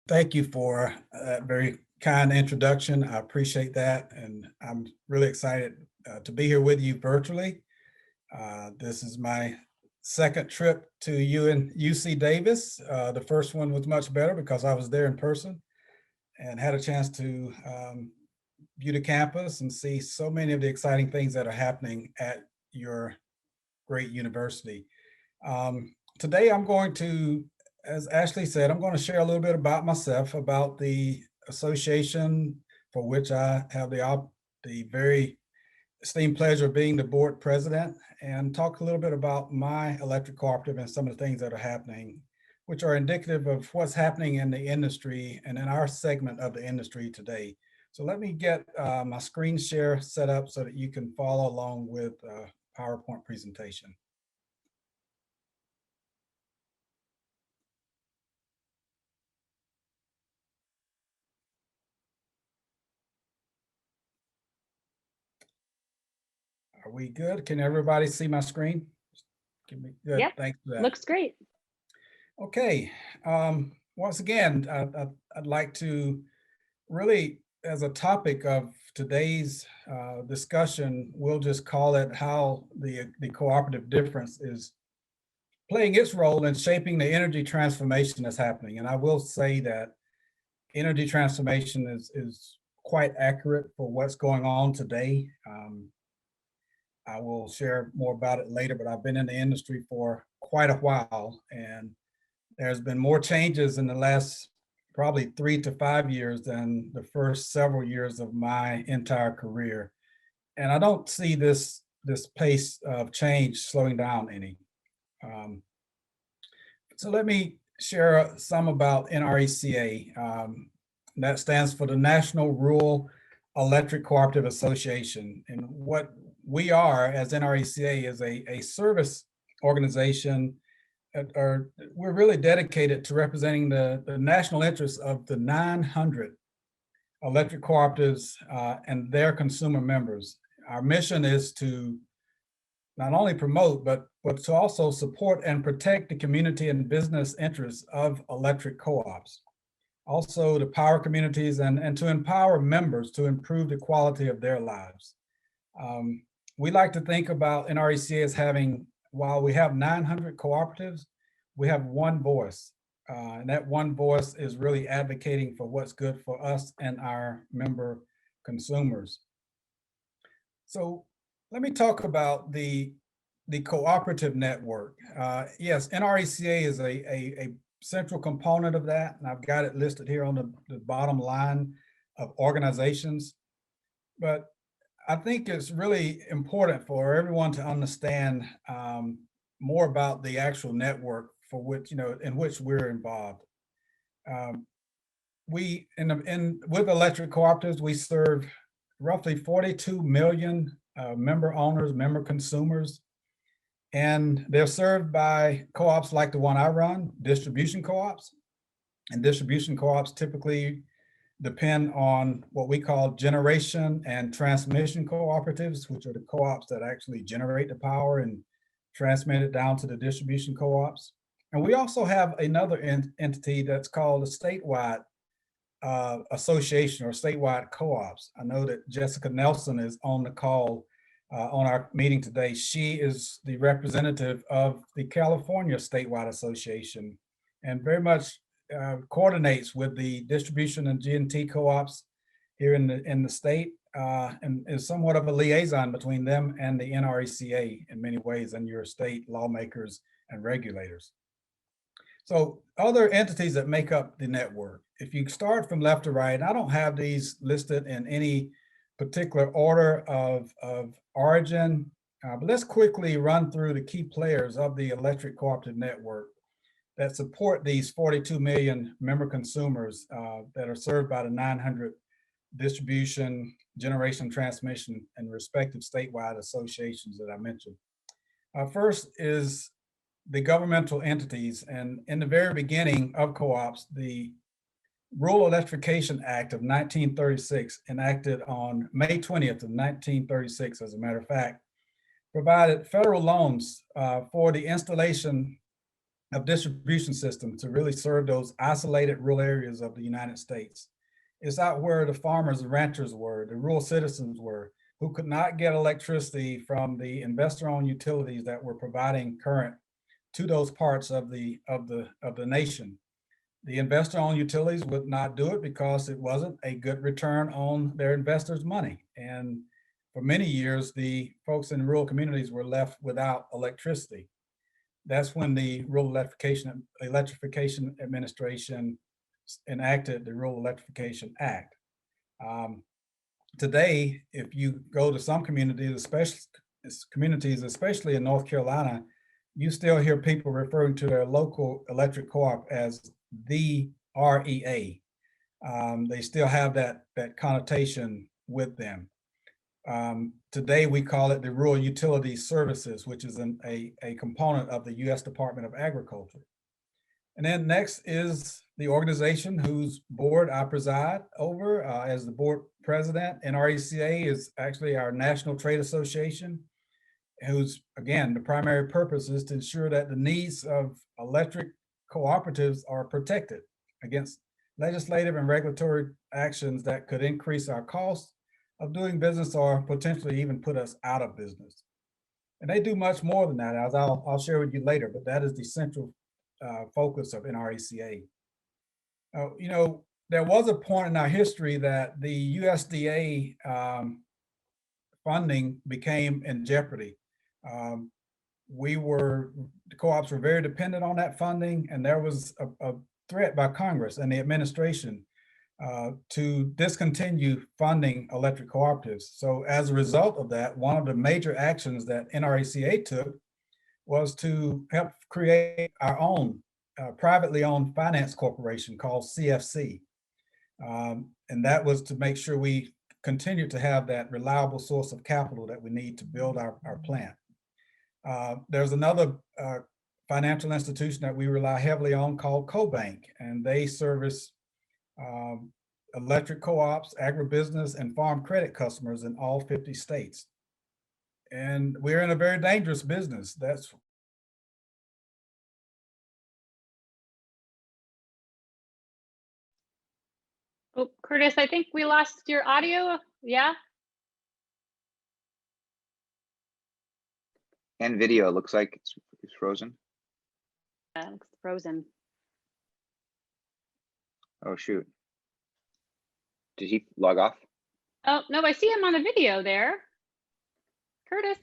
Thank you for that very kind introduction. I appreciate that. And I'm really excited to be here with you virtually. This is my second trip to UC Davis. The first one was much better because I was there in person and had a chance to view the campus and see so many of the exciting things that are happening at your great university. Today I'm going to, as Ashley said, I'm going to share a little bit about myself, about the association for which I have the very esteemed pleasure of being the board president, and talk a little bit about my electric cooperative and some of the things that are happening, which are indicative of what's happening in the industry and in our segment of the industry today. So let me get my screen share set up so that you can follow along with PowerPoint presentation. Are we good? Can everybody see my screen? Good. Yep. Thanks for that. Looks great. Okay. Once again, I'd like to really, as a topic of today's discussion, we'll just call it how the cooperative difference is playing its role in shaping the energy transformation that's happening. And I will say that energy transformation is quite accurate for what's going on today. I will share more about it later, but I've been in the industry for quite a while, and there's been more changes in the last probably 3 to 5 years than the first several years of my entire career. And I don't see this pace of change slowing down any. So let me share some about NRECA. That stands for the National Rural Electric Cooperative Association. And what we are as NRECA is a service organization. We're really dedicated to representing the national interests of the 900 electric cooperatives and their consumer members. Our mission is to not only promote, but to also support and protect the community and business interests of electric co-ops. Also to power communities and to empower members to improve the quality of their lives. We like to think about NRECA as having, while we have 900 cooperatives, we have one voice. And that one voice is really advocating for what's good for us and our member consumers. So let me talk about the cooperative network. Yes, NRECA is a central component of that, and I've got it listed here on the bottom line of organizations. But I think it's really important for everyone to understand more about the actual network for which, in which we're involved. With electric cooperatives, we serve roughly 42 million member owners, member consumers, and they're served by co-ops like the one I run, distribution co-ops. And distribution co-ops typically depend on what we call generation and transmission cooperatives, which are the co-ops that actually generate the power and transmit it down to the distribution co-ops. And we also have another entity that's called a statewide association or statewide co-ops. I know that Jessica Nelson is on the call on our meeting today. She is the representative of the California Statewide Association and very much coordinates with the distribution and G&T co-ops here in the state and is somewhat of a liaison between them and the NRECA in many ways and your state lawmakers and regulators. So other entities that make up the network, if you start from left to right, I don't have these listed in any particular order of origin, but let's quickly run through the key players of the electric cooperative network that support these 42 million member consumers that are served by the 900 distribution, generation, transmission, and respective statewide associations that I mentioned. First is the governmental entities, and in the very beginning of co-ops, the Rural Electrification Act of 1936, enacted on May 20th of 1936, as a matter of fact, provided federal loans for the installation of distribution system to really serve those isolated rural areas of the United States. It's out where the farmers and ranchers were, the rural citizens were, who could not get electricity from the investor-owned utilities that were providing current to those parts of the nation. The investor-owned utilities would not do it because it wasn't a good return on their investors' money. And for many years, the folks in rural communities were left without electricity. That's when the Rural Electrification Administration enacted the Rural Electrification Act. Today, if you go to some communities, especially in North Carolina, you still hear people referring to their local electric co-op as the REA. They still have that connotation with them. Today, we call it the Rural Utility Services, which is a component of the U.S. Department of Agriculture. And then next is the organization whose board I preside over as the board president. NRECA is actually our national trade association, whose, again, the primary purpose is to ensure that the needs of electric cooperatives are protected against legislative and regulatory actions that could increase our costs of doing business or potentially even put us out of business. And they do much more than that, as I'll share with you later, but that is the central focus of NRECA. You know, there was a point in our history that the USDA funding became in jeopardy. The co-ops were very dependent on that funding, and there was a threat by Congress and the administration to discontinue funding electric cooperatives. So as a result of that, one of the major actions that NRECA took was to help create our own privately owned finance corporation called CFC. And that was to make sure we continue to have that reliable source of capital that we need to build our plant. There's another financial institution that we rely heavily on called CoBank, and they service electric co-ops, agribusiness, and farm credit customers in all 50 states. And we're in a very dangerous business. That's Oh, Curtis, I think we lost your audio. Yeah. And video, it looks like it's frozen. It looks frozen. Oh, shoot. Did he log off? Oh, no, I see him on the video there. Curtis,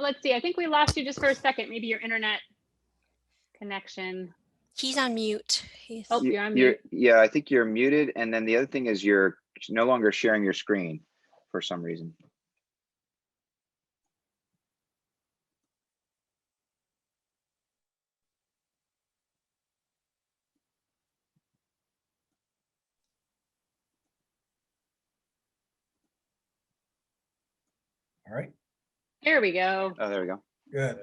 let's see. I think we lost you just for a second. Maybe your internet connection. He's on mute. Oh, you're on mute. Yeah, I think you're muted. And then the other thing is you're no longer sharing your screen for some reason. all right. There we go. Oh, there we go. Good.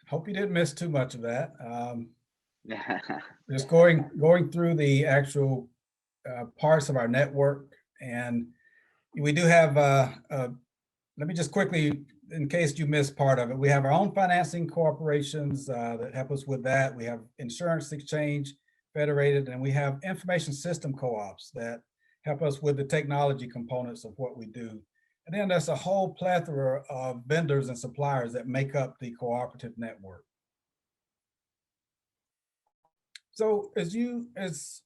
Hope you didn't miss too much of that. Just going through the actual parts of our network, and we do have, let me just quickly, in case you missed part of it, we have our own financing corporations that help us with that. We have Insurance Exchange Federated, and we have information system co-ops that help us with the technology components of what we do. And then there's a whole plethora of vendors and suppliers that make up the cooperative network. So as you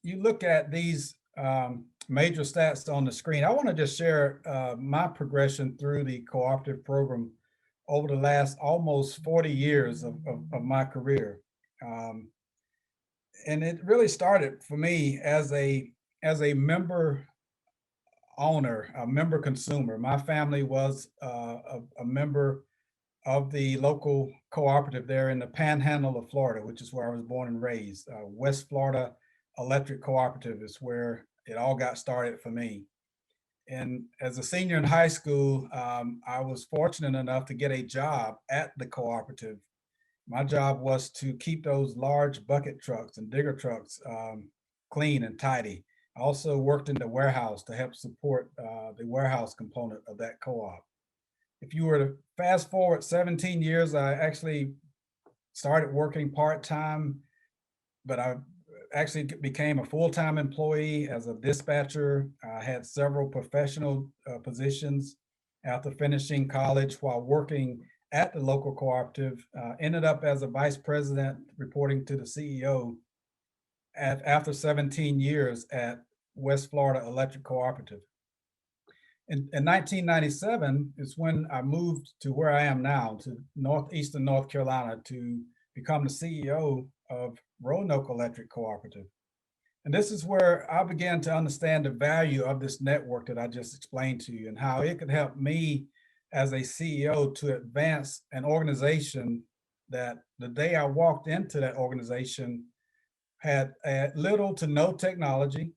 look at these major stats on the screen, I want to just share my progression through the cooperative program over the last almost 40 years of my career. And it really started for me as a member owner, a member consumer. My family was a member of the local cooperative there in the panhandle of Florida, which is where I was born and raised. West Florida Electric Cooperative is where it all got started for me. And as a senior in high school, I was fortunate enough to get a job at the cooperative. My job was to keep those large bucket trucks and digger trucks clean and tidy. I also worked in the warehouse to help support the warehouse component of that co-op. If you were to fast forward 17 years, I actually started working part-time but I actually became a full-time employee as a dispatcher. I had several professional positions after finishing college while working at the local cooperative. Ended up as a vice president reporting to the CEO after 17 years at West Florida Electric Cooperative. In 1997 is when I moved to where I am now, to northeastern North Carolina, to become the CEO of Roanoke Electric Cooperative. And this is where I began to understand the value of this network that I just explained to you and how it could help me as a CEO to advance an organization that the day I walked into that organization had little to no technology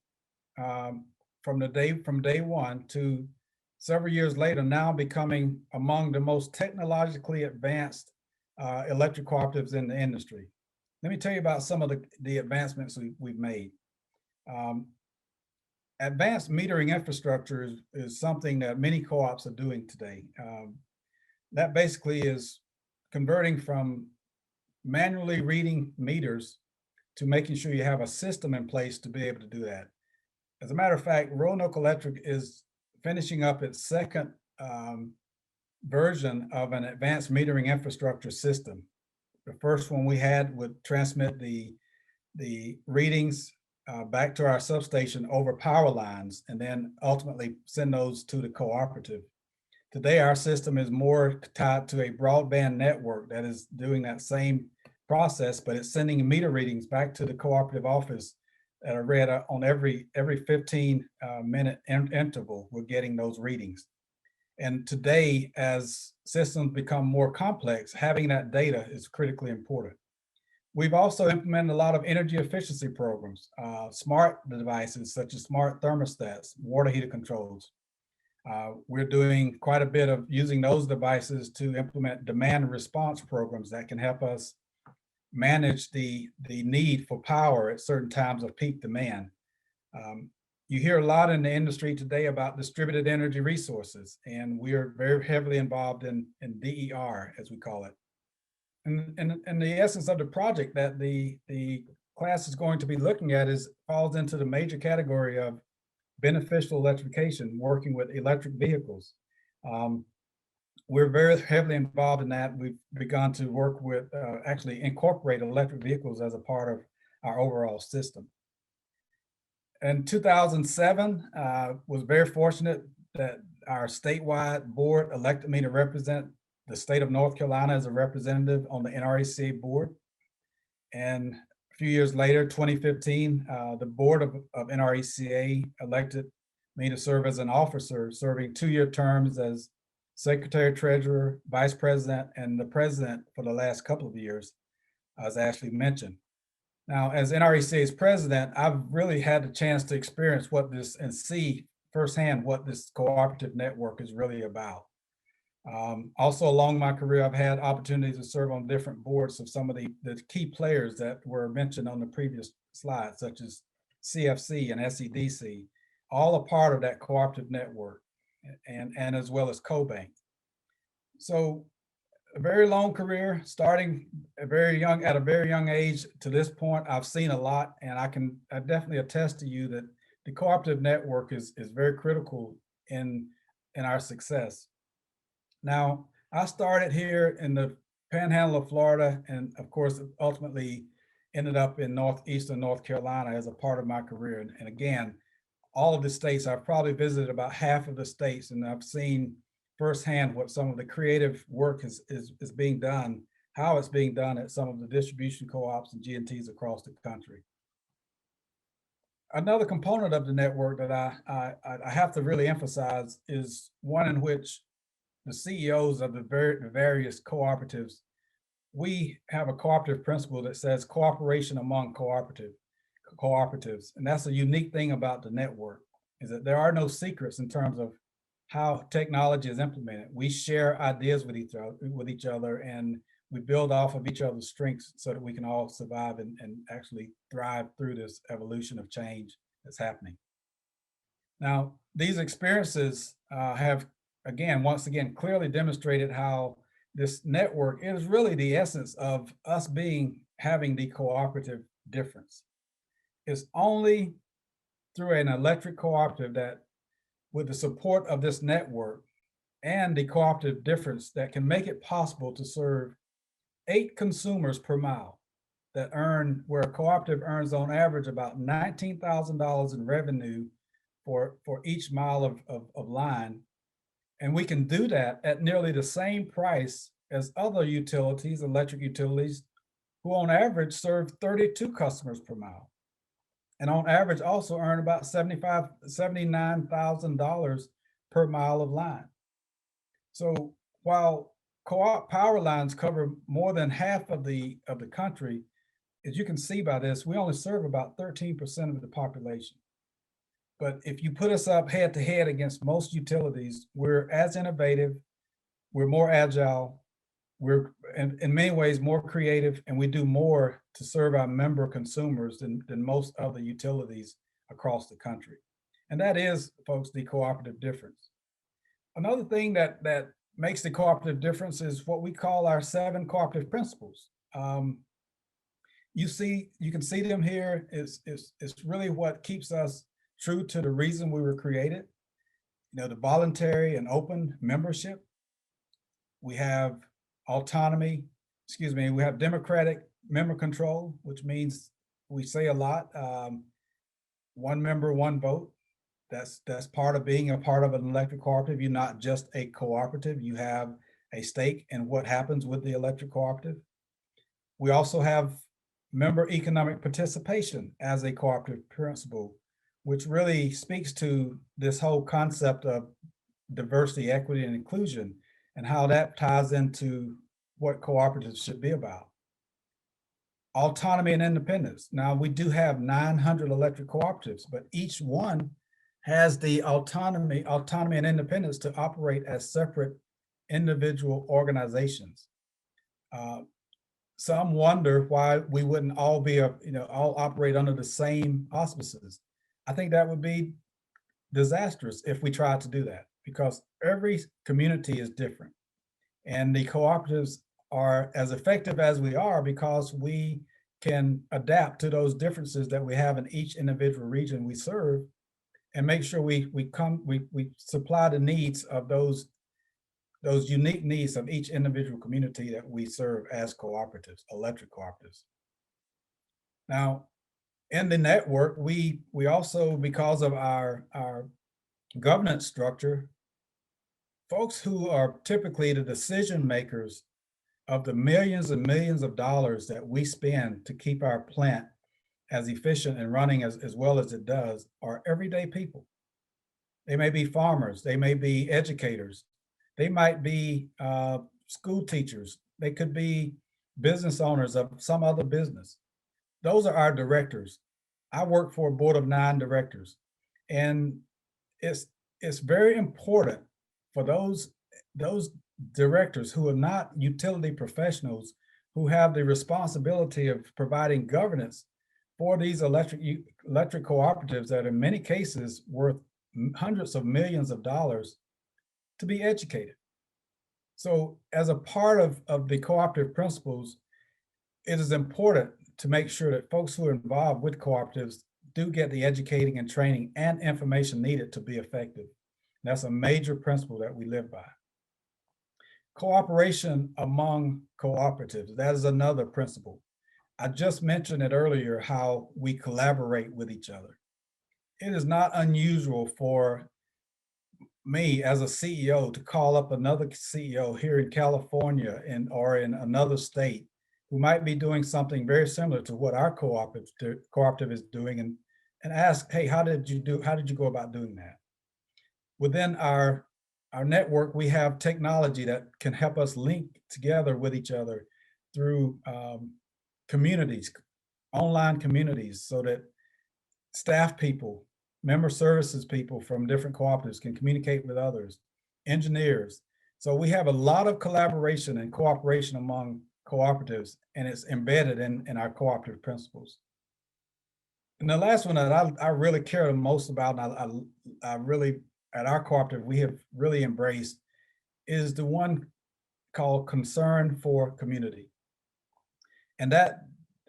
from day one to several years later, now becoming among the most technologically advanced electric cooperatives in the industry. Let me tell you about some of the advancements we've made. Advanced metering infrastructure is something that many co-ops are doing today. That basically is converting from manually reading meters to making sure you have a system in place to be able to do that. As a matter of fact, Roanoke Electric is finishing up its second version of an advanced metering infrastructure system. The first one we had would transmit the readings back to our substation over power lines and then ultimately send those to the cooperative. Today, our system is more tied to a broadband network that is doing that same process, but it's sending meter readings back to the cooperative office that are read on every 15-minute interval. We're getting those readings. And today, as systems become more complex, having that data is critically important. We've also implemented a lot of energy efficiency programs, smart devices such as smart thermostats, water heater controls. We're doing quite a bit of using those devices to implement demand response programs that can help us manage the need for power at certain times of peak demand. You hear a lot in the industry today about distributed energy resources, and we are very heavily involved in DER, as we call it. And the essence of the project that the class is going to be looking at falls into the major category of beneficial electrification, working with electric vehicles. We're very heavily involved in that. We've begun to work with, actually incorporate electric vehicles as a part of our overall system. In 2007, was very fortunate that our statewide board elected me to represent the state of North Carolina as a representative on the NRECA board. And a few years later, 2015, the board of NRECA elected me to serve as an officer, serving 2-year terms as Secretary Treasurer, Vice President, and the President for the last couple of years, as Ashley mentioned. Now, as NRECA's president, I've really had the chance to experience what this and see firsthand what this cooperative network is really about. Also, along my career, I've had opportunities to serve on different boards of some of the key players that were mentioned on the previous slide, such as CFC and SEDC, all a part of that cooperative network, and as well as CoBank. So a very long career, starting at a very young age to this point. I've seen a lot, and I definitely attest to you that the cooperative network is very critical in our success. Now, I started here in the Panhandle of Florida, and of course, ultimately ended up in northeastern North Carolina as a part of my career. And again, all of the states, I've probably visited about half of the states, and I've seen firsthand what some of the creative work is being done, how it's being done at some of the distribution co-ops and G&Ts across the country. Another component of the network that I have to really emphasize is one in which the CEOs of the various cooperatives, we have a cooperative principle that says cooperation among cooperatives. And that's a unique thing about the network, is that there are no secrets in terms of how technology is implemented. We share ideas with each other, and we build off of each other's strengths so that we can all survive and actually thrive through this evolution of change that's happening. Now, these experiences have, once again, clearly demonstrated how this network is really the essence of us having the cooperative difference. It's only through an electric cooperative that, with the support of this network and the cooperative difference, that can make it possible to serve 8 consumers per mile that earn, where a cooperative earns on average about $19,000 in revenue for each mile of line. And we can do that at nearly the same price as other utilities, electric utilities, who on average serve 32 customers per mile. And on average also earn about $79,000 per mile of line. So while co-op power lines cover more than half of the country, as you can see by this, we only serve about 13% of the population. But if you put us up head to head against most utilities, we're as innovative, we're more agile, we're in many ways more creative, and we do more to serve our member consumers than most other utilities across the country. And that is, folks, the cooperative difference. Another thing that makes the cooperative difference is what we call our 7 cooperative principles. You can see them here. It's really what keeps us true to the reason we were created. You know, the voluntary and open membership. We have autonomy, we have democratic member control, which means we say a lot, one member, one vote. That's part of being a part of an electric cooperative. You're not just a cooperative, you have a stake in what happens with the electric cooperative. We also have member economic participation as a cooperative principle, which really speaks to this whole concept of diversity, equity, and inclusion, and how that ties into what cooperatives should be about. Autonomy and independence. Now, we do have 900 electric cooperatives, but each one has the autonomy and independence to operate as separate individual organizations. Some wonder why we wouldn't all be all operate under the same auspices. I think that would be disastrous if we tried to do that, because every community is different. And the cooperatives are as effective as we are because we can adapt to those differences that we have in each individual region we serve, and make sure we supply the needs of those unique needs of each individual community that we serve as cooperatives, electric cooperatives. Now, in the network, we also, because of our governance structure, folks who are typically the decision makers of the millions and millions of dollars that we spend to keep our plant as efficient and running as well as it does are everyday people. They may be farmers, they may be educators, they might be school teachers, they could be business owners of some other business. Those are our directors. I work for a board of 9 directors, and it's very important for those directors who are not utility professionals, who have the responsibility of providing governance for these electric cooperatives that in many cases worth hundreds of millions of dollars, to be educated. So as a part of the cooperative principles, it is important to make sure that folks who are involved with cooperatives do get the educating and training and information needed to be effective. That's a major principle that we live by. Cooperation among cooperatives, that is another principle. I just mentioned it earlier, how we collaborate with each other. It is not unusual for me as a CEO to call up another CEO here in California or in another state who might be doing something very similar to what our cooperative is doing, and ask, hey, how did you go about doing that? Within our network, we have technology that can help us link together with each other through communities, online communities, so that staff people, member services people from different cooperatives can communicate with others, engineers. So we have a lot of collaboration and cooperation among cooperatives, and it's embedded in our cooperative principles. And the last one that I really care the most about, and I really, at our cooperative, we have really embraced, is the one called concern for community. And that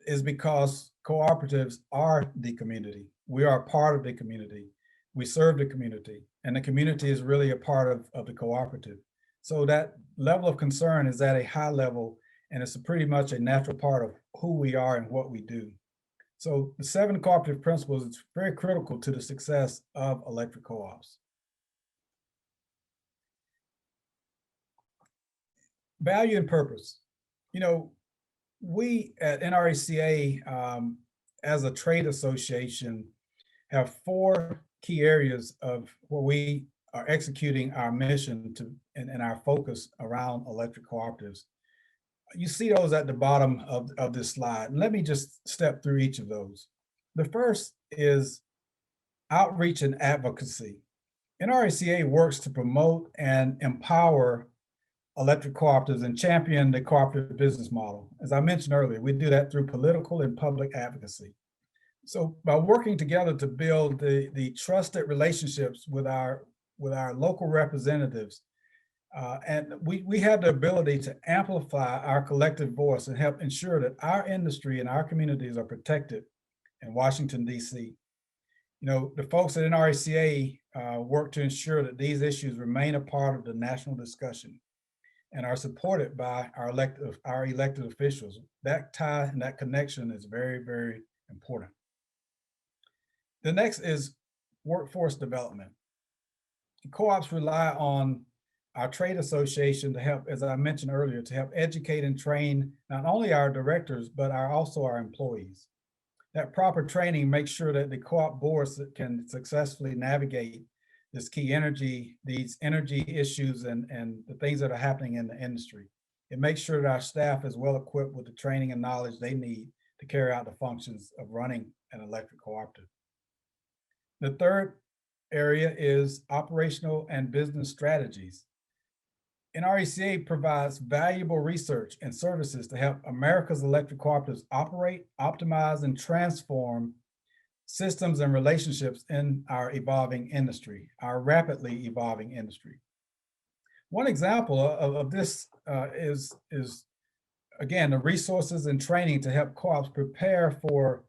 is because cooperatives are the community. We are part of the community. We serve the community, and the community is really a part of the cooperative. So that level of concern is at a high level, and it's pretty much a natural part of who we are and what we do. So the 7 cooperative principles is very critical to the success of electric co-ops. Value and purpose. You know, we at NRECA, as a trade association, have 4 key areas of where we are executing our mission to and our focus around electric cooperatives. You see those at the bottom of this slide. And let me just step through each of those. The first is outreach and advocacy. NRCA works to promote and empower electric cooperatives and champion the cooperative business model. As I mentioned earlier, we do that through political and public advocacy. So by working together to build the trusted relationships with our local representatives, and we have the ability to amplify our collective voice and help ensure that our industry and our communities are protected in Washington, D.C. You know, the folks at NRCA work to ensure that these issues remain a part of the national discussion and are supported by our elected officials. That tie and that connection is very, very important. The next is workforce development. Co-ops rely on our trade association to help, as I mentioned earlier, to help educate and train not only our directors, but also our employees. That proper training makes sure that the co-op boards can successfully navigate these energy issues and the things that are happening in the industry. It makes sure that our staff is well equipped with the training and knowledge they need to carry out the functions of running an electric cooperative. The third area is operational and business strategies. NRECA provides valuable research and services to help America's electric cooperatives operate, optimize, and transform systems and relationships in our evolving industry, our rapidly evolving industry. One example of this is again, the resources and training to help co-ops prepare for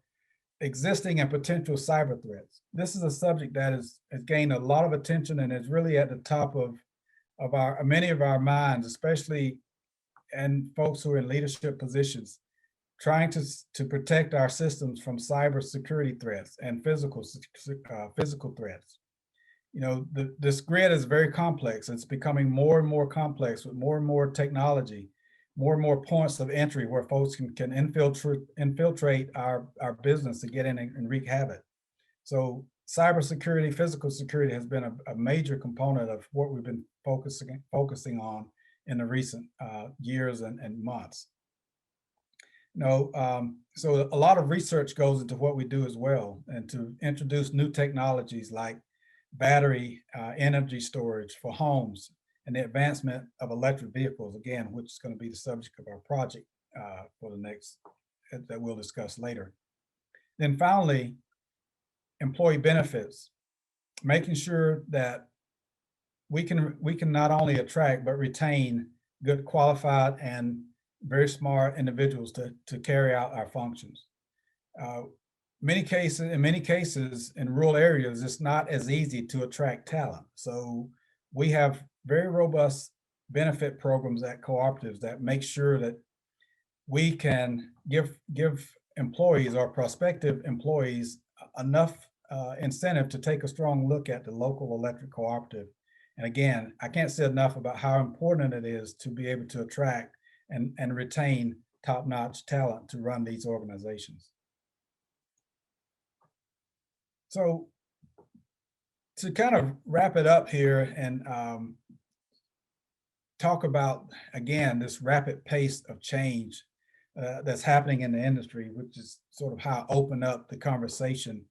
existing and potential cyber threats. This is a subject that has gained a lot of attention and is really at the top of many of our minds, especially and folks who are in leadership positions, trying to protect our systems from cyber security threats and physical threats. You know, this grid is very complex. It's becoming more and more complex with more and more technology, more and more points of entry where folks can infiltrate our business to get in and wreak havoc. So cybersecurity, physical security has been a major component of what we've been focusing on in the recent years and months. You know, so a lot of research goes into what we do as well, and to introduce new technologies like battery energy storage for homes and the advancement of electric vehicles, again, which is going to be the subject of our project for the next, that we'll discuss later. Then finally, employee benefits, making sure that we can not only attract but retain good, qualified, and very smart individuals to carry out our functions. In many cases in rural areas, it's not as easy to attract talent. So we have very robust benefit programs at cooperatives that make sure that we can give employees or prospective employees enough incentive to take a strong look at the local electric cooperative. And again, I can't say enough about how important it is to be able to attract and retain top-notch talent to run these organizations. So to kind of wrap it up here and talk about, again, this rapid pace of change that's happening in the industry, which is sort of how I open up the conversation.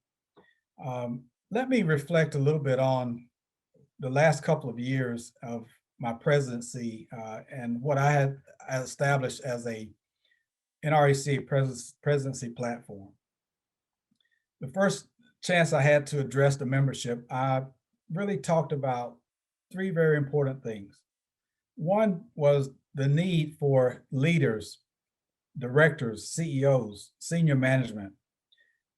Let me reflect a little bit on the last couple of years of my presidency and what I had established as a NRECA presidency platform. The first chance I had to address the membership, I really talked about 3 very important things. One was the need for leaders directors, CEOs, senior management,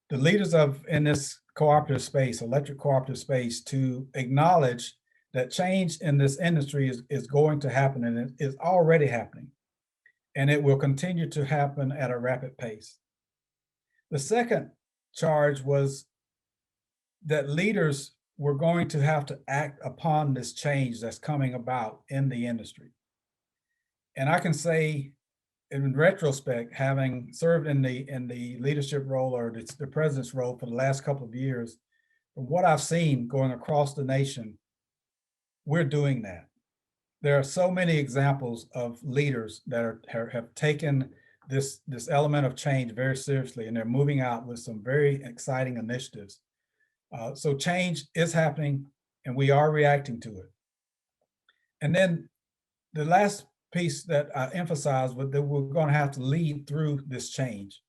the leaders in this cooperative space, electric cooperative space, to acknowledge that change in this industry is going to happen, and it is already happening, and it will continue to happen at a rapid pace. The second charge was that leaders were going to have to act upon this change that's coming about in the industry. And I can say, in retrospect, having served in the leadership role or the president's role for the last couple of years, from what I've seen going across the nation, we're doing that. There are so many examples of leaders that have taken this element of change very seriously, and they're moving out with some very exciting initiatives. So change is happening, and we are reacting to it. And then the last piece that I emphasized was that we're going to have to lead through this change.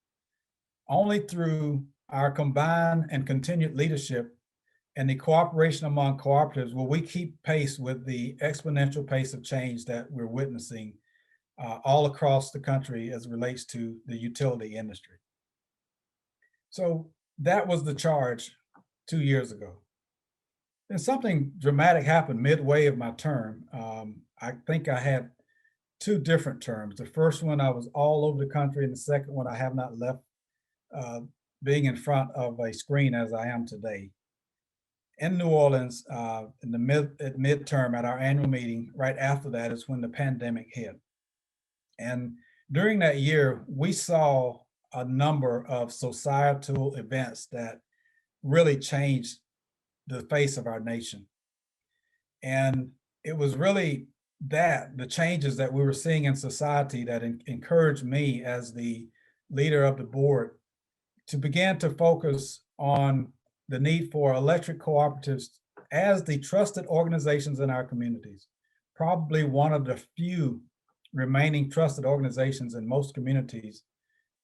Only through our combined and continued leadership and the cooperation among cooperatives will we keep pace with the exponential pace of change that we're witnessing all across the country as it relates to the utility industry. So that was the charge 2 years ago. And something dramatic happened midway of my term. I think I had 2 different terms. The first one, I was all over the country, and the second one, I have not left being in front of a screen as I am today. In New Orleans, in the midterm at our annual meeting, right after that is when the pandemic hit. And during that year, we saw a number of societal events that really changed the face of our nation. And it was really the changes that we were seeing in society that encouraged me as the leader of the board to begin to focus on the need for electric cooperatives as the trusted organizations in our communities. Probably one of the few remaining trusted organizations in most communities,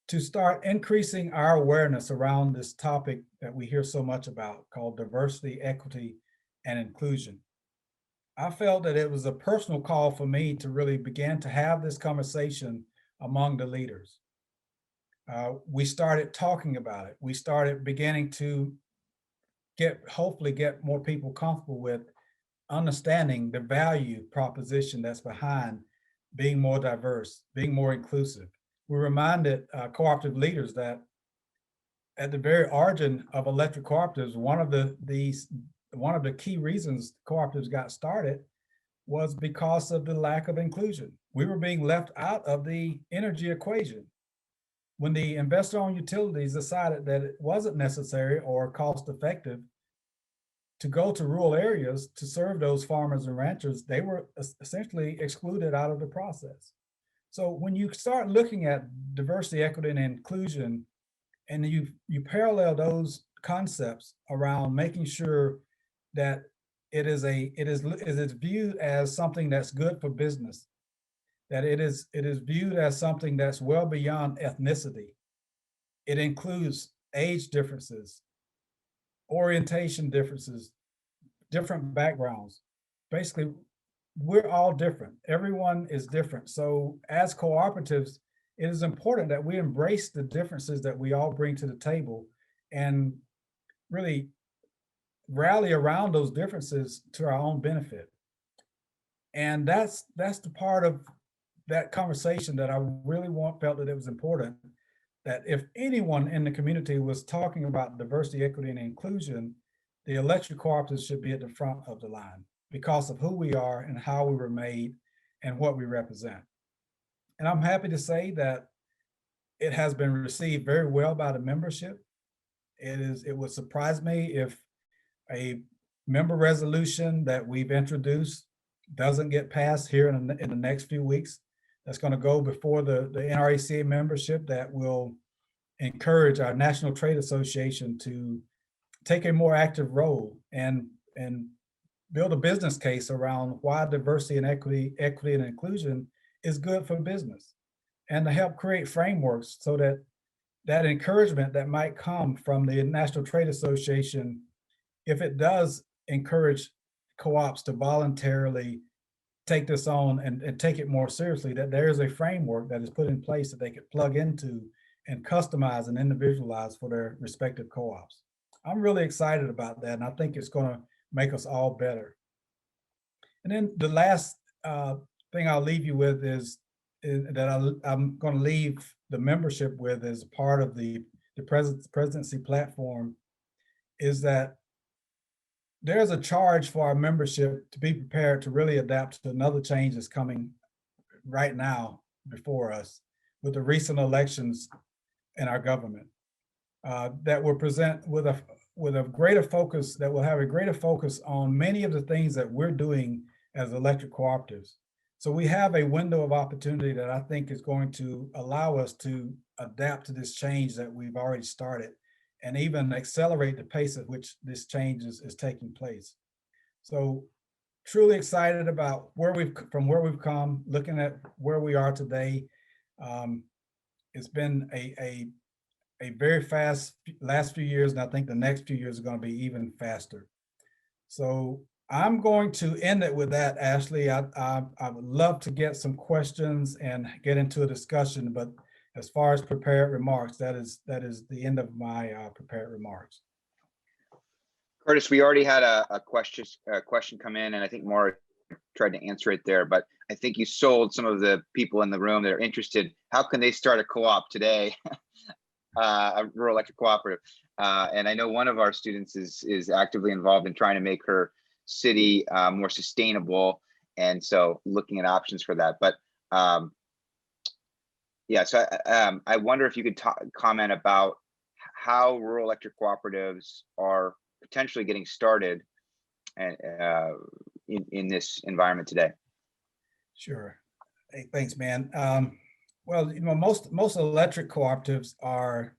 to start increasing our awareness around this topic that we hear so much about, called diversity, equity, and inclusion. I felt that it was a personal call for me to really begin to have this conversation among the leaders. We started talking about it. We started beginning to hopefully get more people comfortable with understanding the value proposition that's behind being more diverse, being more inclusive. We reminded cooperative leaders that at the very origin of electric cooperatives, one of the key reasons cooperatives got started was because of the lack of inclusion. We were being left out of the energy equation. When the investor-owned utilities decided that it wasn't necessary or cost-effective to go to rural areas to serve those farmers and ranchers, they were essentially excluded out of the process. So when you start looking at diversity, equity, and inclusion, and you parallel those concepts around making sure that it is viewed as something that's good for business, that it is viewed as something that's well beyond ethnicity. It includes age differences, orientation differences, different backgrounds. Basically, we're all different. Everyone is different. So as cooperatives, it is important that we embrace the differences that we all bring to the table and really rally around those differences to our own benefit. And that's the part of that conversation that I really felt that it was important, that if anyone in the community was talking about diversity, equity, and inclusion, the electric cooperatives should be at the front of the line because of who we are and how we were made and what we represent. And I'm happy to say that it has been received very well by the membership. It would surprise me if a member resolution that we've introduced doesn't get passed here in the next few weeks. That's going to go before the NRECA membership that will encourage our National Trade Association to take a more active role and build a business case around why diversity and equity and inclusion is good for business, and to help create frameworks so that encouragement that might come from the National Trade Association, if it does encourage co-ops to voluntarily take this on and take it more seriously, that there is a framework that is put in place that they could plug into and customize and individualize for their respective co-ops. I'm really excited about that, and I think it's going to make us all better. And then the last thing I'll leave you with is that I'm going to leave the membership with as part of the presidency platform, is that there's a charge for our membership to be prepared to really adapt to another change that's coming right now before us with the recent elections in our government, that will present with a greater focus, that will have a greater focus on many of the things that we're doing as electric cooperatives. So we have a window of opportunity that I think is going to allow us to adapt to this change that we've already started, and even accelerate the pace at which this change is taking place. So truly excited about from where we've come, looking at where we are today. It's been a very fast last few years, and I think the next few years are going to be even faster. So I'm going to end it with that, Ashley. I would love to get some questions and get into a discussion, but as far as prepared remarks, that is the end of my prepared remarks. Curtis, we already had a question come in, and I think Maura tried to answer it there, but I think you sold some of the people in the room that are interested. How can they start a co-op today? A rural electric cooperative. And I know one of our students is actively involved in trying to make her city more sustainable, and so looking at options for that. But yeah, so I wonder if you could comment about how rural electric cooperatives are potentially getting started and in this environment today. Sure. Hey, thanks, man. Well, most electric cooperatives are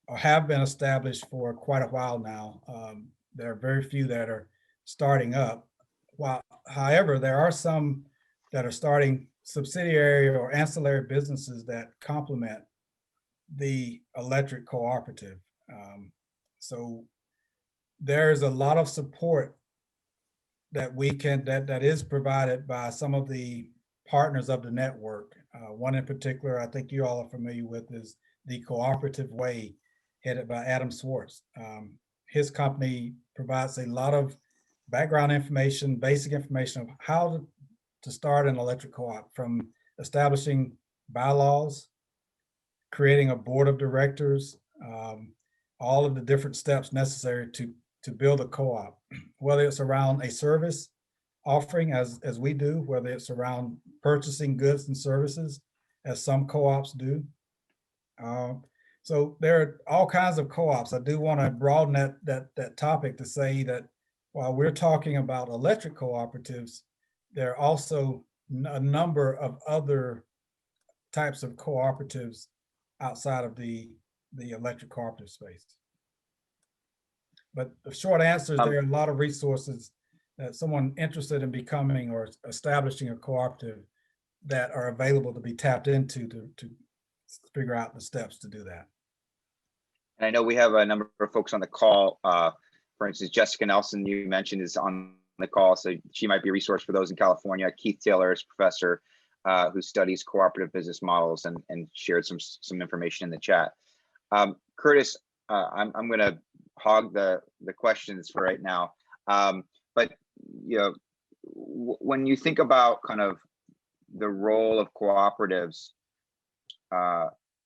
or have been established for quite a while now. There are very few that are starting up. However, there are some that are starting subsidiary or ancillary businesses that complement the electric cooperative. So there's a lot of support that that is provided by some of the partners of the network. One in particular, I think you all are familiar with, is the Cooperative Way, headed by Adam Swartz. His company provides a lot of background information, basic information of how to start an electric co-op, from establishing bylaws, creating a board of directors, all of the different steps necessary to build a co-op, whether it's around a service offering as we do, whether it's around purchasing goods and services as some co-ops do. So there are all kinds of co-ops. I do want to broaden that topic to say that while we're talking about electric cooperatives, there are also a number of other types of cooperatives outside of the electric cooperative space. But the short answer is there are a lot of resources that someone interested in becoming or establishing a cooperative that are available to be tapped into to figure out the steps to do that. And I know we have a number of folks on the call. For instance, Jessica Nelson, you mentioned, is on the call, so she might be a resource for those in California. Keith Taylor is a professor who studies cooperative business models and shared some information in the chat. Curtis, I'm going to hog the questions for right now. But when you think about kind of the role of cooperatives,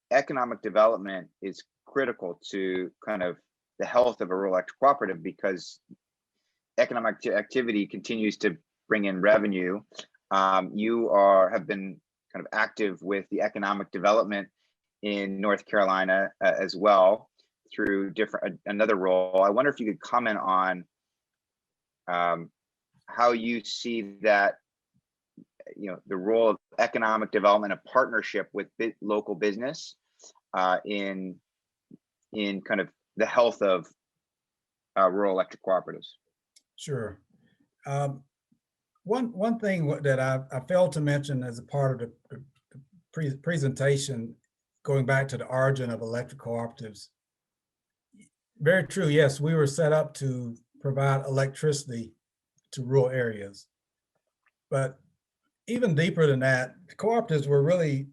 economic development is critical to kind of the health of a rural electric cooperative, because economic activity continues to bring in revenue. You have been kind of active with the economic development in North Carolina as well through another role. I wonder if you could comment on how you see that, the role of economic development, a partnership with local business in kind of the health of rural electric cooperatives. Sure. One thing that I failed to mention as a part of the presentation, going back to the origin of electric cooperatives, very true. Yes, we were set up to provide electricity to rural areas, but even deeper than that, cooperatives were really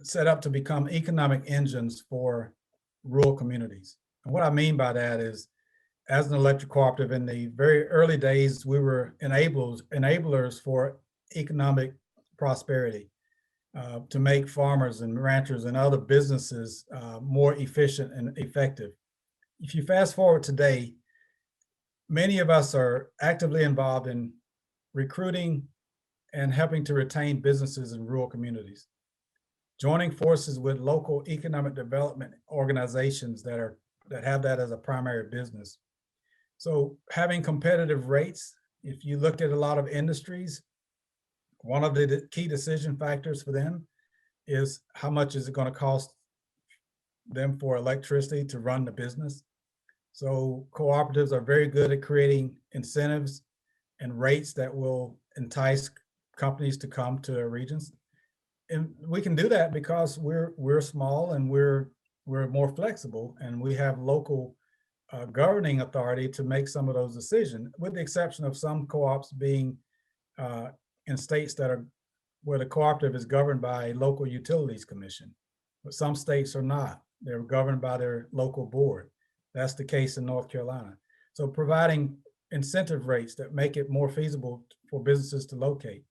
set up to become economic engines for rural communities. And what I mean by that is, as an electric cooperative in the very early days, we were enablers for economic prosperity, to make farmers and ranchers and other businesses more efficient and effective. If you fast forward today, many of us are actively involved in recruiting and helping to retain businesses in rural communities, joining forces with local economic development organizations that have that as a primary business. So having competitive rates, if you look at a lot of industries, one of the key decision factors for them is how much is it going to cost them for electricity to run the business. So cooperatives are very good at creating incentives and rates that will entice companies to come to their regions. And we can do that because we're small and we're more flexible, and we have local governing authority to make some of those decisions, with the exception of some co-ops being in states that are where the cooperative is governed by a local utilities commission. But some states are not. They're governed by their local board. That's the case in North Carolina. So providing incentive rates that make it more feasible for businesses to locate.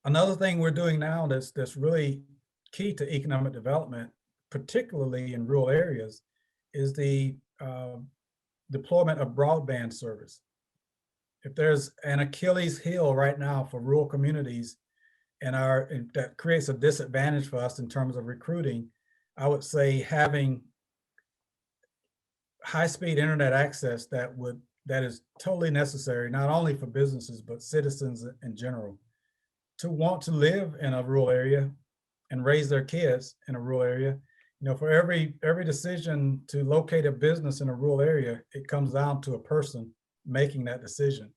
Another thing we're doing now that's really key to economic development, particularly in rural areas, is the deployment of broadband service. If there's an Achilles heel right now for rural communities and that creates a disadvantage for us in terms of recruiting, I would say having high-speed internet access that is totally necessary, not only for businesses, but citizens in general, to want to live in a rural area and raise their kids in a rural area. You know, for every decision to locate a business in a rural area, it comes down to a person making that decision,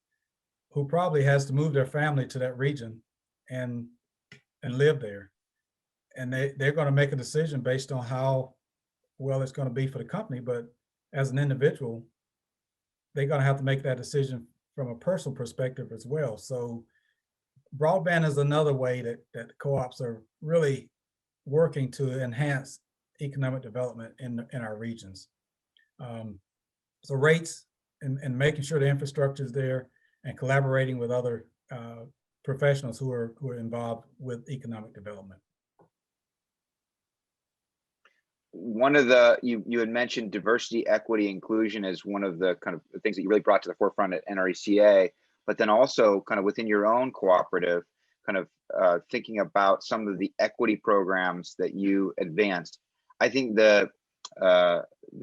who probably has to move their family to that region and live there. And they're going to make a decision based on how well it's going to be for the company. But as an individual, they're going to have to make that decision from a personal perspective as well. So broadband is another way that co-ops are really working to enhance economic development in our regions. So rates and making sure the infrastructure is there, and collaborating with other professionals who are involved with economic development. One of the, you had mentioned diversity, equity, inclusion as one of the kind of things that you really brought to the forefront at NRECA, but then also kind of within your own cooperative, kind of thinking about some of the equity programs that you advanced. I think the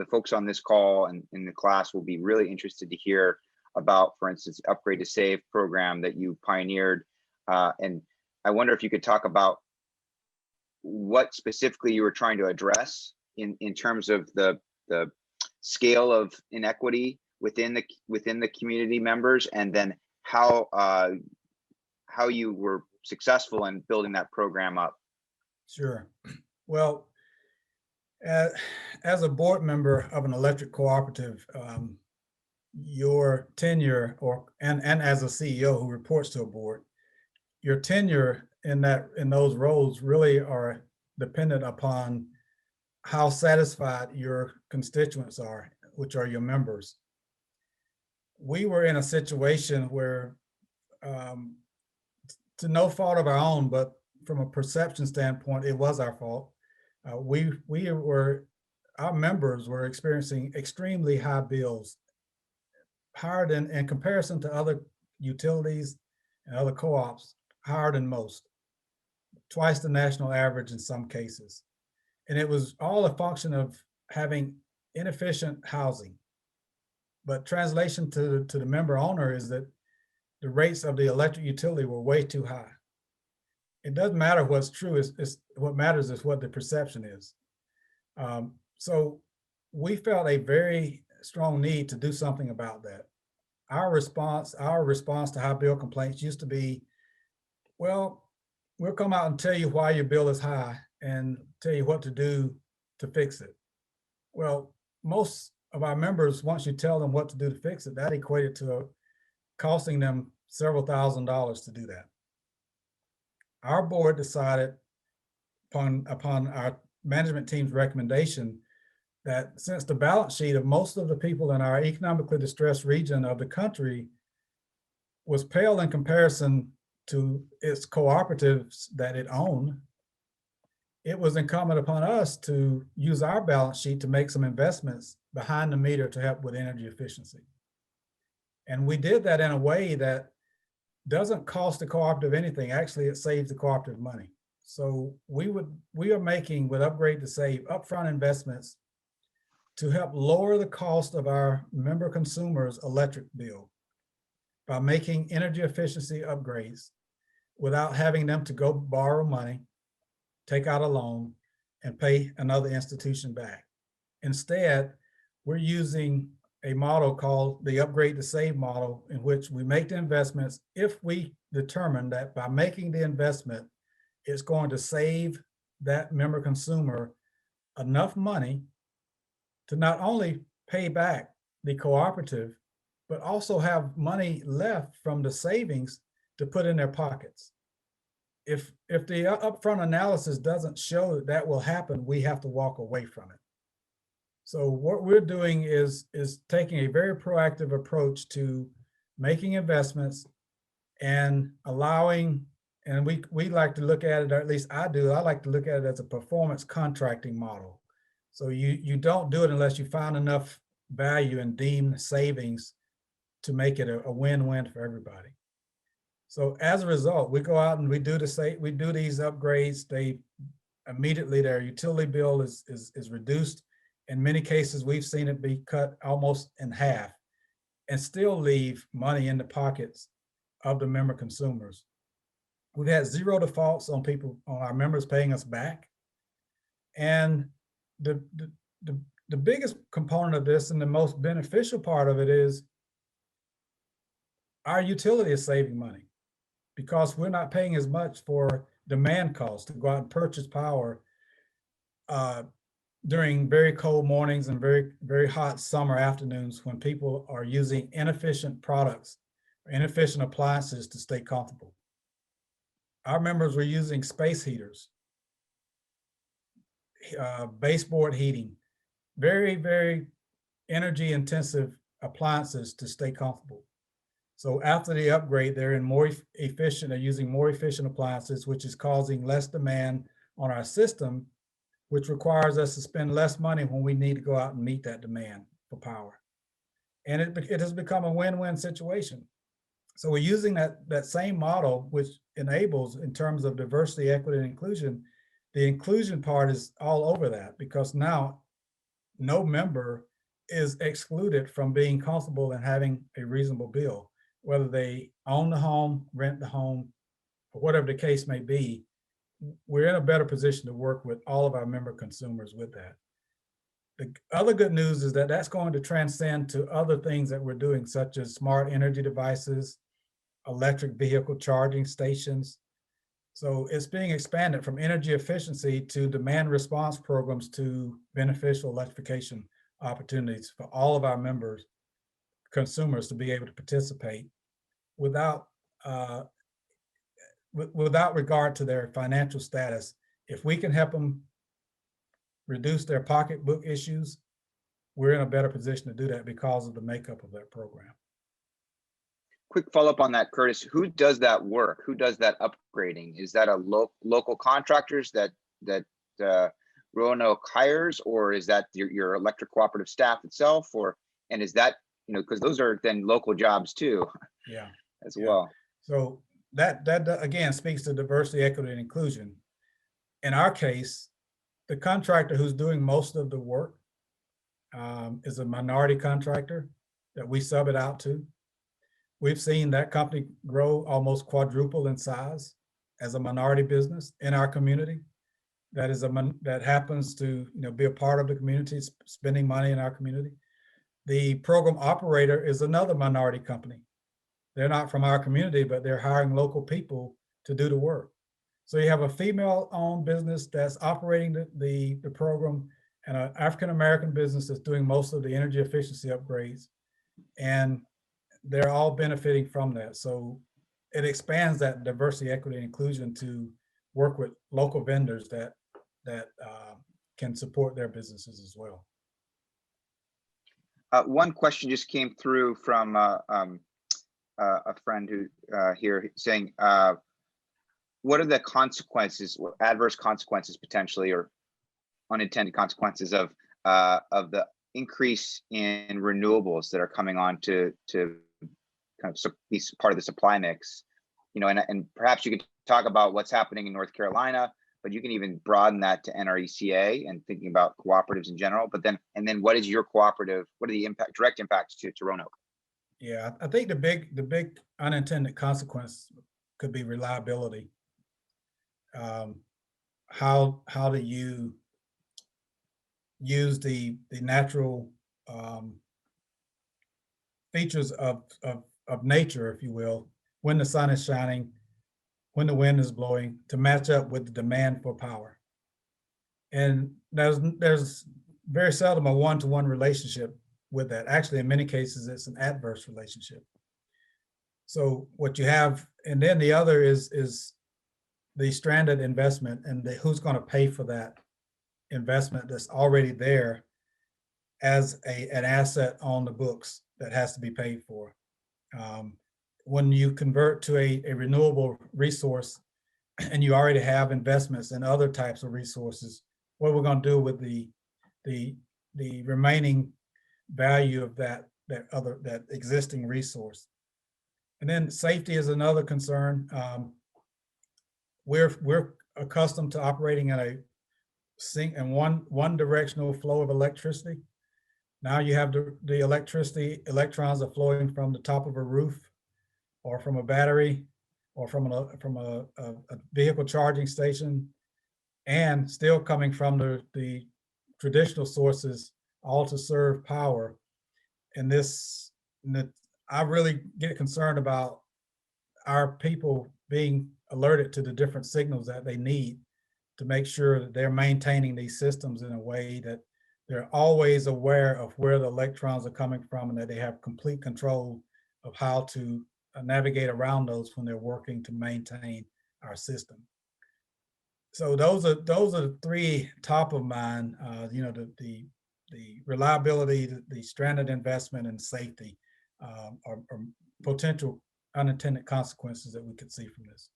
folks on this call and in the class will be really interested to hear about, for instance, Upgrade to Save program that you pioneered. And I wonder if you could talk about what specifically you were trying to address in terms of the scale of inequity within the community members, and then how you were successful in building that program up. Sure. Well, as a board member of an electric cooperative, your tenure and as a CEO who reports to a board, your tenure in those roles really are dependent upon how satisfied your constituents are, which are your members. We were in a situation where, to no fault of our own, but from a perception standpoint, it was our fault. Our members were experiencing extremely high bills, higher than, in comparison to other utilities and other co-ops, higher than most, twice the national average in some cases. And it was all a function of having inefficient housing. But translation to the member owner is that the rates of the electric utility were way too high. It doesn't matter what's true, it's what matters is what the perception is. So we felt a very strong need to do something about that. Our response to high bill complaints used to be, well, we'll come out and tell you why your bill is high and tell you what to do to fix it. Well, most of our members, once you tell them what to do to fix it, that equated to costing them several $1,000s to do that. Our board decided upon our management team's recommendation that since the balance sheet of most of the people in our economically distressed region of the country was pale in comparison to its cooperatives that it owned, it was incumbent upon us to use our balance sheet to make some investments behind the meter to help with energy efficiency. And we did that in a way that doesn't cost the cooperative anything. Actually, it saves the cooperative money. So we are making, with Upgrade to Save, upfront investments to help lower the cost of our member consumers' electric bill by making energy efficiency upgrades without having them to go borrow money, take out a loan, and pay another institution back. Instead, we're using a model called the Upgrade to Save model, in which we make the investments if we determine that by making the investment, it's going to save that member consumer enough money to not only pay back the cooperative, but also have money left from the savings to put in their pockets. If the upfront analysis doesn't show that that will happen, we have to walk away from it. So what we're doing is taking a very proactive approach to making investments and allowing, and we like to look at it, or at least I do, I like to look at it as a performance contracting model. So you don't do it unless you find enough value and deem savings to make it a win-win for everybody. So as a result, we go out and we do these upgrades. They immediately, their utility bill is reduced. In many cases, we've seen it be cut almost in half and still leave money in the pockets of the member consumers. We've had 0 defaults on our members paying us back. And the biggest component of this and the most beneficial part of it is our utility is saving money because we're not paying as much for demand costs to go out and purchase power during very cold mornings and very, very hot summer afternoons when people are using inefficient products, or inefficient appliances to stay comfortable. Our members were using space heaters, baseboard heating, very, very energy intensive appliances to stay comfortable. So after the upgrade, they're in more efficient, they're using more efficient appliances, which is causing less demand on our system, which requires us to spend less money when we need to go out and meet that demand for power. And it has become a win-win situation. So we're using that same model, which enables, in terms of diversity, equity, and inclusion, the inclusion part is all over that, because now no member is excluded from being comfortable and having a reasonable bill, whether they own the home, rent the home, or whatever the case may be. We're in a better position to work with all of our member consumers with that. The other good news is that that's going to transcend to other things that we're doing, such as smart energy devices, electric vehicle charging stations. So it's being expanded from energy efficiency to demand response programs to beneficial electrification opportunities for all of our members, consumers, to be able to participate without regard to their financial status. If we can help them reduce their pocketbook issues, we're in a better position to do that because of the makeup of that program. Quick follow-up on that, Curtis. Who does that work? Who does that upgrading? Is that a local contractors that Roanoke hires, or is that your electric cooperative staff itself, and is that, because those are then local jobs too? Yeah, as well. So that again speaks to diversity, equity, and inclusion. In our case, the contractor who's doing most of the work is a minority contractor that we sub it out to. We've seen that company grow almost quadruple in size as a minority business in our community. That happens to be a part of the community, spending money in our community. The program operator is another minority company. They're not from our community, but they're hiring local people to do the work. So you have a female-owned business that's operating the program, and an African-American business that's doing most of the energy efficiency upgrades. And they're all benefiting from that. So it expands that diversity, equity, and inclusion to work with local vendors that can support their businesses as well. One question just came through from a friend who here saying, what are the consequences, adverse consequences potentially, or unintended consequences of the increase in renewables that are coming on to kind of be part of the supply mix? You know, and perhaps you could talk about what's happening in North Carolina, but you can even broaden that to NRECA and thinking about cooperatives in general. But then, what is your cooperative? What are the direct impacts to Roanoke? Yeah, I think the big unintended consequence could be reliability. How do you use the natural features of nature, if you will, when the sun is shining, when the wind is blowing, to match up with the demand for power? And there's very seldom a one-to-one relationship with that. Actually, in many cases, it's an adverse relationship. So what you have, and then the other is the stranded investment, and who's going to pay for that investment that's already there as an asset on the books that has to be paid for. When you convert to a renewable resource and you already have investments in other types of resources, what we're going to do with the remaining value of that existing resource. And then safety is another concern. We're accustomed to operating in one directional flow of electricity. Now you have the electrons are flowing from the top of a roof, or from a battery, or from a vehicle charging station, and still coming from the traditional sources, all to serve power. And I really get concerned about our people being alerted to the different signals that they need to make sure that they're maintaining these systems in a way that they're always aware of where the electrons are coming from, and that they have complete control of how to navigate around those when they're working to maintain our system. So those are the three top of mind. You know, the reliability, the stranded investment, and safety are potential unintended consequences that we could see from this.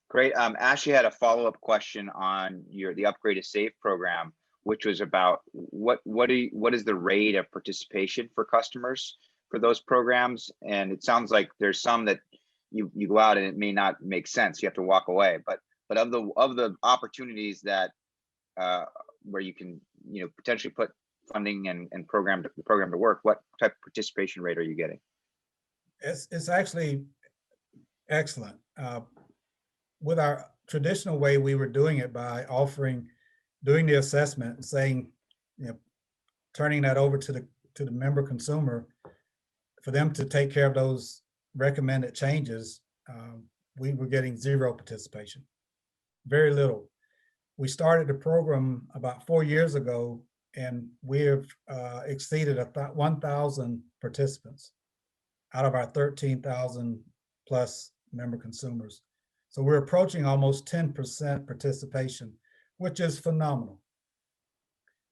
Great. Ashley had a follow-up question on the Upgrade to Save program, which was about what is the rate of participation for customers for those programs? And it sounds like there's some that you go out and it may not make sense. You have to walk away. But of the opportunities that where you can potentially put funding and the program to work, what type of participation rate are you getting? It's actually excellent. With our traditional way, we were doing it by doing the assessment and saying, turning that over to the member consumer for them to take care of those recommended changes. We were getting zero participation, very little. We started the program about 4 years ago, and we have exceeded 1,000 participants out of our 13,000 plus member consumers. So we're approaching almost 10% participation, which is phenomenal.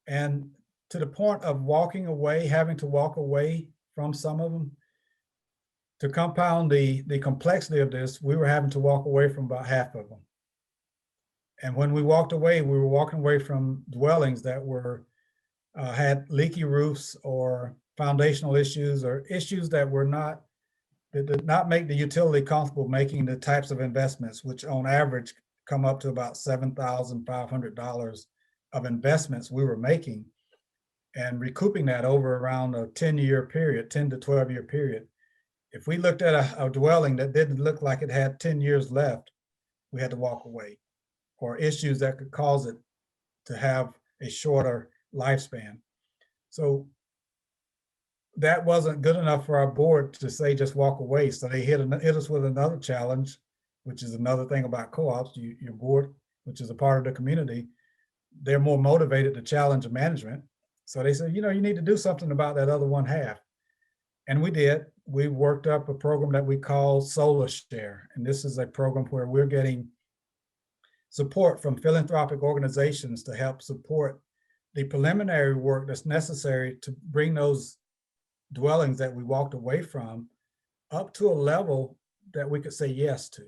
And to the point of walking away, having to walk away from some of them, to compound the complexity of this, we were having to walk away from about half of them. And when we walked away, we were walking away from dwellings that had leaky roofs, or foundational issues, or issues that did not make the utility comfortable making the types of investments, which on average come up to about $7,500 of investments we were making, and recouping that over around a 10 to 12 year period. If we looked at a dwelling that didn't look like it had 10 years left, we had to walk away, or issues that could cause it to have a shorter lifespan. So that wasn't good enough for our board to say just walk away. So they hit us with another challenge, which is another thing about co-ops. Your board, which is a part of the community, they're more motivated to challenge management So they said, you need to do something about that other one half. And we did. We worked up a program that we call Solar Share. And this is a program where we're getting support from philanthropic organizations to help support the preliminary work that's necessary to bring those dwellings that we walked away from up to a level that we could say yes to.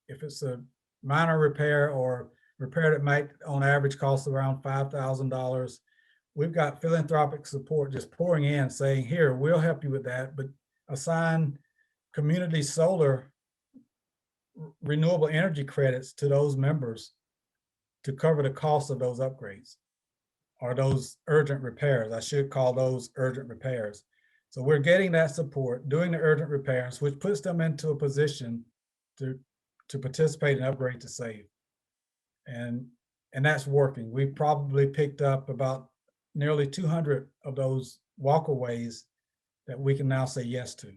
If it's a minor repair or repair that might on average cost around $5,000, we've got philanthropic support just pouring in saying, here, we'll help you with that, but assign community solar renewable energy credits to those members to cover the cost of those upgrades or those urgent repairs. I should call those urgent repairs. So we're getting that support, doing the urgent repairs, which puts them into a position to participate in Upgrade to Save. And that's working. We've probably picked up about nearly 200 of those walkaways that we can now say yes to.